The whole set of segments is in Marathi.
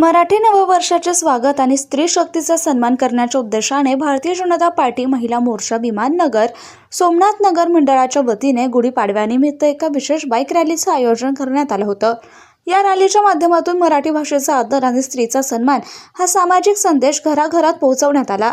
मराठी नववर्षाचे स्वागत आणि स्त्री शक्तीचा सन्मान करण्याच्या उद्देशाने भारतीय जनता पार्टी महिला मोर्चा विमाननगर सोमनाथ नगर मंडळाच्या वतीने गुढीपाडव्यानिमित्त एका विशेष बाईक रॅलीचं आयोजन करण्यात आलं होतं। या रॅलीच्या माध्यमातून मराठी भाषेचा आदर आणि स्त्रीचा सन्मान हा सामाजिक संदेश घराघरात पोहोचवण्यात आला।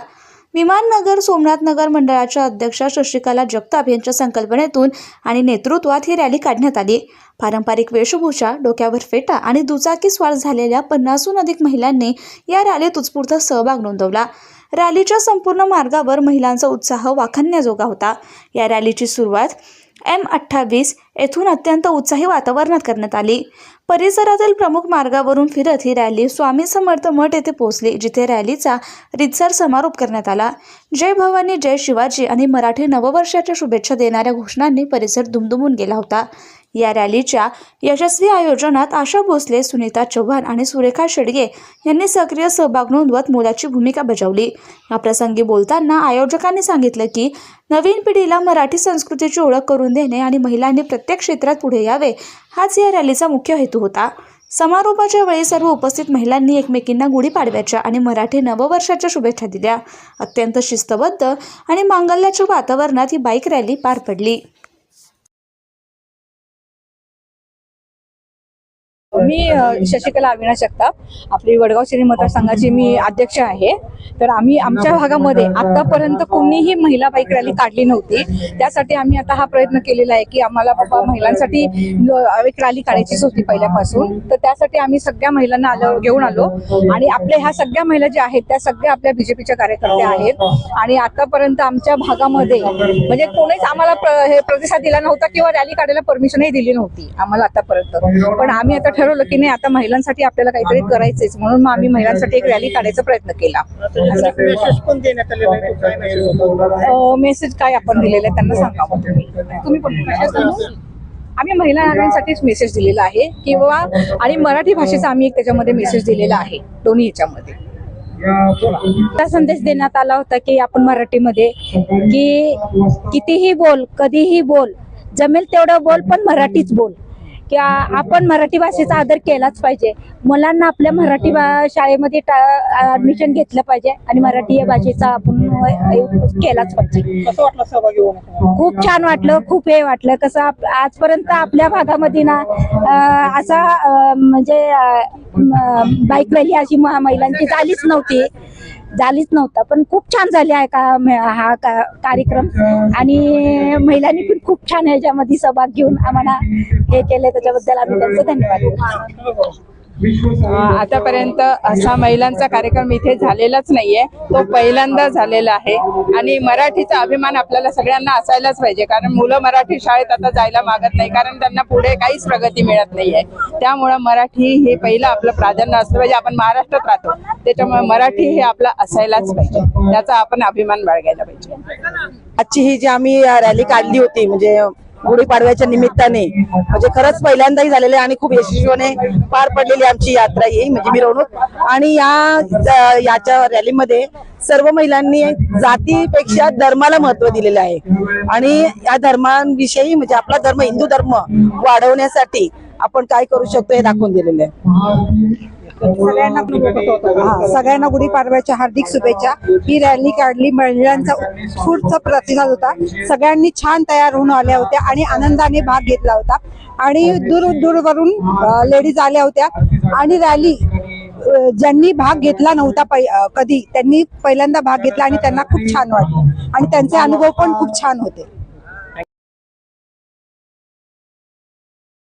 विमाननगर सोमनाथ नगर मंडळाच्या अध्यक्षा शशिकला जगताप यांच्या संकल्पनेतून आणि नेतृत्वात ही रॅली काढण्यात आली। पारंपरिक वेशभूषा, डोक्यावर फेटा आणि दुचाकी स्वार झालेल्या 50हून अधिक महिलांनी या रॅलीत उत्स्फूर्त सहभाग नोंदवला। रॅलीच्या संपूर्ण मार्गावर महिलांचा उत्साह वाखाणण्याजोगा होता। या रॅलीची सुरुवात M28 येथून अत्यंत उत्साही वातावरणात करण्यात आली। परिसरातील प्रमुख मार्गावरून फिरत ही रॅली स्वामी समर्थ मठ येथे पोहोचली, जिथे रॅलीचा रीतसर समारोप करण्यात आला। जय भवानी, जय शिवाजी आणि मराठी नववर्षाच्या शुभेच्छा देणाऱ्या घोषणांनी परिसर दुमदुमून गेला होता। या रॅलीच्या यशस्वी आयोजनात आशा भोसले, सुनीता चव्हाण आणि सुरेखा शेडगे यांनी सक्रिय सहभाग नोंदवत मोलाची भूमिका बजावली। या प्रसंगी बोलताना आयोजकांनी सांगितलं की नवीन पिढीला मराठी संस्कृतीची ओळख करून देणे आणि महिलांनी प्रत्येक क्षेत्रात पुढे यावे हाच या रॅलीचा मुख्य हेतू होता। समारोपाच्या वेळी सर्व उपस्थित महिलांनी एकमेकींना गुढीपाडव्याच्या आणि मराठी नववर्षाच्या शुभेच्छा दिल्या। अत्यंत शिस्तबद्ध आणि मांगल्याच्या वातावरणात ही बाईक रॅली पार पडली। मी शशिकला अविनाश जगताप, आपली वडगाव शहरी मतदारसंघाची मी अध्यक्ष आहे। तर आम्ही आमच्या भागामध्ये आतापर्यंत कोणीही महिला बाईक रॅली काढली नव्हती। त्यासाठी आम्ही आता हा प्रयत्न केलेला आहे की आम्हाला बाबा महिलांसाठी एक रॅली काढायचीच होती पहिल्यापासून। तर त्यासाठी आम्ही सगळ्या महिलांना घेऊन आलो आणि आपल्या ह्या सगळ्या महिला ज्या आहेत त्या सगळ्या आपल्या बीजेपीच्या कार्यकर्त्या आहेत। आणि आतापर्यंत आमच्या भागामध्ये म्हणजे कोणीच आम्हाला प्रतिसाद दिला नव्हता किंवा रॅली काढायला परमिशनही दिली नव्हती आम्हाला आतापर्यंत। पण आम्ही आता ठरवलं की नाही, आता महिलांसाठी आपल्याला काहीतरी करायचंच, म्हणून मग आम्ही महिलांसाठी एक रॅली काढायचा प्रयत्न केला। मेसेज काय आपण दिलेला आहे त्यांना सांगा तुम्ही पण। आम्ही महिलांसाठीच मेसेज दिलेला आहे किंवा आणि मराठी भाषेचा आम्ही एक त्याच्यामध्ये मेसेज दिलेला आहे, दोन्ही ह्याच्यामध्ये संदेश देण्यात आला होता की आपण मराठीमध्ये की कितीही बोल, कधीही बोल, जमेल तेवढं बोल, पण मराठीच बोल। की आपण मराठी भाषेचा आदर केलाच पाहिजे। मुलांना आपल्या मराठी शाळेमध्ये ऍडमिशन घेतलं पाहिजे आणि मराठी या भाषेचा आपण केलाच पाहिजे। कसं वाटलं सहभागी होऊन? खूप छान वाटलं, खूप हे वाटलं। कसं आजपर्यंत आपल्या भागामध्ये ना असा म्हणजे बाईक रॅली अशी महिलांची झालीच नव्हता, पण खूप छान झाली आहे हा कार्यक्रम आणि महिलांनी पण खूप छान ह्याच्यामध्ये सहभाग घेऊन आम्हाला हे केले, त्याच्याबद्दल आम्ही त्यांचे धन्यवाद। आतापर्यंत असा महिलांचा कार्यक्रम इथे झालेलाच नाहीये, तो पहिल्यांदा झालेला आहे। आणि मराठीचा अभिमान आपल्याला सगळ्यांना असायलाच पाहिजे, कारण मुलं मराठी शाळेत आता जायला मागत नाही, कारण त्यांना पुढे काहीच प्रगती मिळत नाहीये। त्यामुळे मराठी हे पहिलं आपलं प्राधान्य असलं पाहिजे। आपण महाराष्ट्रात राहतो, त्याच्यामुळे मराठी हे आपलं असायलाच पाहिजे, त्याचा आपण अभिमान बाळगायला पाहिजे। आजची ही जी आम्ही रॅली काढली होती म्हणजे गुढीपाडव्याच्या निमित्ताने, म्हणजे खरंच पहिल्यांदाही झालेले आणि खूप यशस्वीने पार पडलेली आमची यात्रा ही म्हणजे मिरवणूक। आणि याच्या रॅलीमध्ये सर्व महिलांनी जातीपेक्षा धर्माला महत्व दिलेलं आहे आणि या धर्मांविषयी म्हणजे आपला धर्म, हिंदू धर्म वाढवण्यासाठी आपण काय करू शकतो हे दाखवून दिलेलं आहे। सगळ्यांना गुढीपाडव्याच्या हार्दिक शुभेच्छा। ही रॅली काढली, महिलांचा उत्स्फूर्त प्रतिसाद होता। सगळ्यांनी छान तयार होऊन आल्या होत्या आणि आनंदाने भाग घेतला होता आणि दूरवरून लेडीज आल्या होत्या। आणि रॅली ज्यांनी भाग घेतला नव्हता कधी, त्यांनी पहिल्यांदा भाग घेतला आणि त्यांना खूप छान वाटलं आणि त्यांचे अनुभव पण खूप छान होते।